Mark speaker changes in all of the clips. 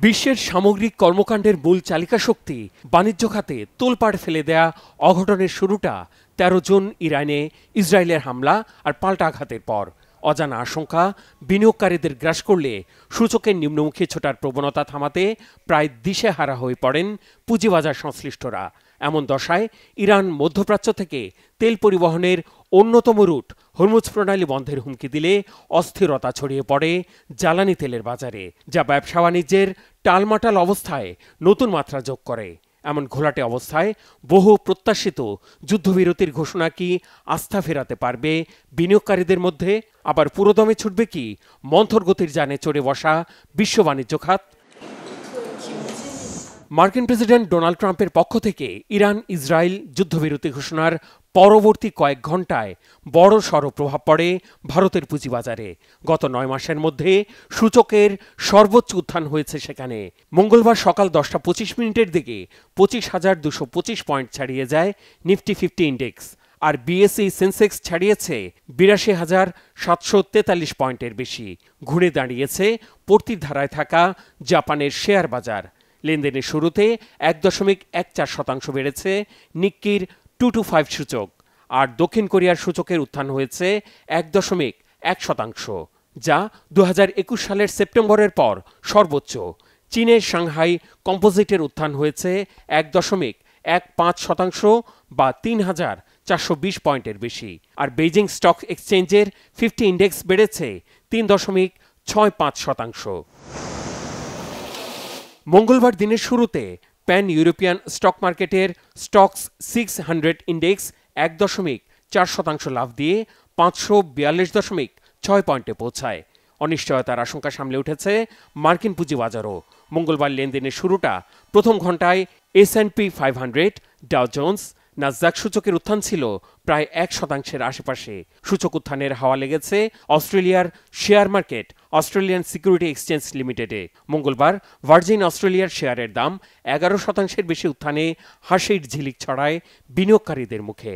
Speaker 1: বিশ্বের সামগ্রিক কর্মকাণ্ডের মূল চালিকা শক্তি বাণিজ্য খাতে তোলপাড় ফেলে দেয়া অঘটনের শুরুটা ১৩ জুন ইরানে ইসরায়েলের হামলা আর পাল্টা আঘাতের পর। অজানা আশঙ্কা বিনিয়োগকারীদের গ্রাস করলে সূচকের নিম্নমুখী ছোটার প্রবণতা থামাতে প্রায় দিশেহারা হয়ে পড়েন পুঁজিবাজার সংশ্লিষ্টরা। এমন দশায় ইরান মধ্যপ্রাচ্য থেকে তেল পরিবহনের অন্যতম রুট হরমুজ প্রণালী বন্ধের হুমকি দিলে অস্থিরতা ছড়িয়ে পড়ে জ্বালানি তেলের বাজারে, যা ব্যবসা বাণিজ্যের টালমাটাল অবস্থায় নতুন মাত্রা যোগ করে। এমন ঘোলাটে অবস্থায় বহু প্রত্যাশিত যুদ্ধবিরতির ঘোষণা কি আস্থা ফেরাতে পারবে বিনিয়োগকারীদের মধ্যে? আবার পুরোদমে ছুটবে কি মন্থর গতির যানে চড়ে বসা বিশ্ব বাণিজ্য খাত? মার্কিন প্রেসিডেন্ট ডোনাল্ড ট্রাম্পের পক্ষ থেকে ইরান ইসরায়েল যুদ্ধবিরতি ঘোষণার পরবর্তী কয়েক ঘণ্টায় বড় সড় প্রভাব পড়ে ভারতের পুঁজিবাজারে। গত ৯ মাসের মধ্যে সূচকের সর্বোচ্চ উত্থান হয়েছে সেখানে। মঙ্গলবার সকাল ১০টা ২৫ দিকে ২৫,২২৫ পয়েন্ট ছাড়িয়ে যায় নিফটি 50 ইন্ডেক্স, আর বিএসই সেন্সেক্স ছাড়িয়েছে ৮২,৭৪৩ পয়েন্টের বেশি। ঘুরে দাঁড়িয়েছে পড়তির ধারায় থাকা জাপানের শেয়ার বাজার। লেনদেনের শুরুতে ১.১৪% বেড়েছে নিক্কির 225 সূচক, আর দক্ষিণ কোরিয়ার সূচকের উত্থান হয়েছে ১.১%, যা ২০২১ সালের সেপ্টেম্বরের পর সর্বোচ্চ। চীনের সাংহাই কম্পোজিটের উত্থান হয়েছে ১.১৫% বা ৩,৪২০ পয়েন্টের বেশি, আর বেইজিং স্টক এক্সচেঞ্জের 50 ইন্ডেক্স বেড়েছে ৩.৬৫%। মঙ্গলবার দিনের শুরুতে প্যান ইউরোপিয়ান স্টক মার্কেটের স্টকস 600 ইন্ডেক্স ১.৪% লাভ দিয়ে ৫৪২.৬ পয়েন্টে পৌঁছায়। অনিশ্চয়তার আশঙ্কা সামলে উঠেছে মার্কিন পুঁজিবাজারও। মঙ্গলবার লেনদেনের শুরুটা প্রথম ঘণ্টায় S&P 500, ডাও জোন্স, নাসদাক সূচকের উত্থান ছিল প্রায় ১% আশেপাশে। সূচক উত্থানের হাওয়া লেগেছে অস্ট্রেলিয়ার share market Australian security exchange লিমিটেডে। মঙ্গলবার ভার্জিন অস্ট্রেলিয়ার শেয়ারের দাম ১১% বেশি উত্থানে হাসির ঝিলিক ছড়ায় বিনিয়োগকারীদের মুখে।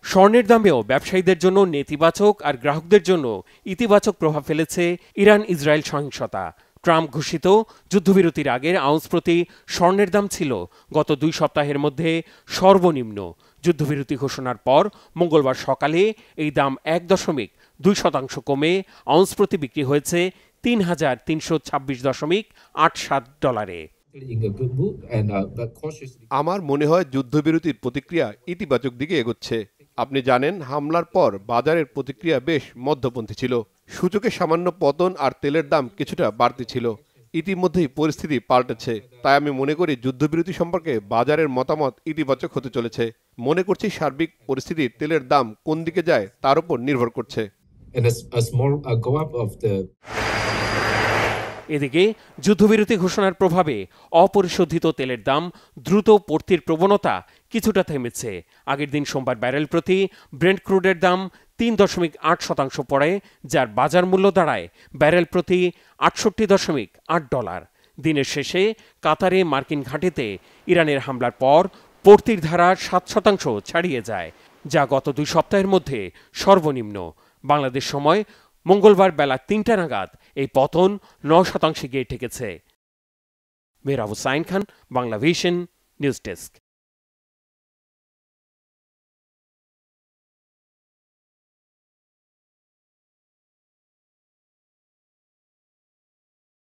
Speaker 1: স্বর্ণের দামেও ব্যবসায়ীদের জন্য নেতিবাচক আর গ্রাহকদের জন্য ইতিবাচক প্রভাব ফেলেছে ইরান ইসরায়েল সহিংসতা। ট্রাম্প ঘোষিত যুদ্ধবিরতির আগের আউন্স প্রতি স্বর্ণের দাম ছিল গত 2 সপ্তাহের মধ্যে সর্বনিম্ন। যুদ্ধবিরতি ঘোষণার পর মঙ্গলবার সকালে এই দাম ১.২% কমে আউন্স প্রতি বিক্রি হয়েছে $৩,৩২৬.৮৭।
Speaker 2: আমার মনে হয় যুদ্ধবিরতির প্রতিক্রিয়া ইতিবাচক দিকে এগোচ্ছে। আপনি জানেন, হামলার পর বাজারের প্রতিক্রিয়া বেশ মধ্যপন্থী ছিল। সূচকে সামান্য পতন আর তেলের দাম কিছুটা বাড়তি ছিল। ইতিমধ্যেই পরিস্থিতি পাল্টেছে, তাই আমি মনে করি যুদ্ধবিরতি সম্পর্কে বাজারের মতামত ইতিবাচক হতে চলেছে। মনে করছি সার্বিক পরিস্থিতি তেলের দাম কোন দিকে যায় তার উপর নির্ভর করছে।
Speaker 1: এদিকে যুদ্ধবিরতি ঘোষণার প্রভাবে অপরিশোধিত তেলের দাম দ্রুত পড়তির প্রবণতা কিছুটা থেমেছে। আগের দিন সোমবার ব্যারেল প্রতি ব্রেন্ট ক্রুডের দাম ৩.৮% পড়ে, যার বাজার মূল্য দাঁড়ায় ব্যারেল প্রতি $৬৮.৮। দিনের শেষে কাতারে মার্কিন ঘাঁটিতে ইরানের হামলার পর পড়তির ধারা 7% ছাড়িয়ে যায়, যা গত 2 সপ্তাহের মধ্যে সর্বনিম্ন। বাংলাদেশ সময় মঙ্গলবার বেলা ৩টা নাগাদ এই পতন 9% গিয়ে ঠেকেছে। Mehrab Hussain Khan, Bangla vision, news desk.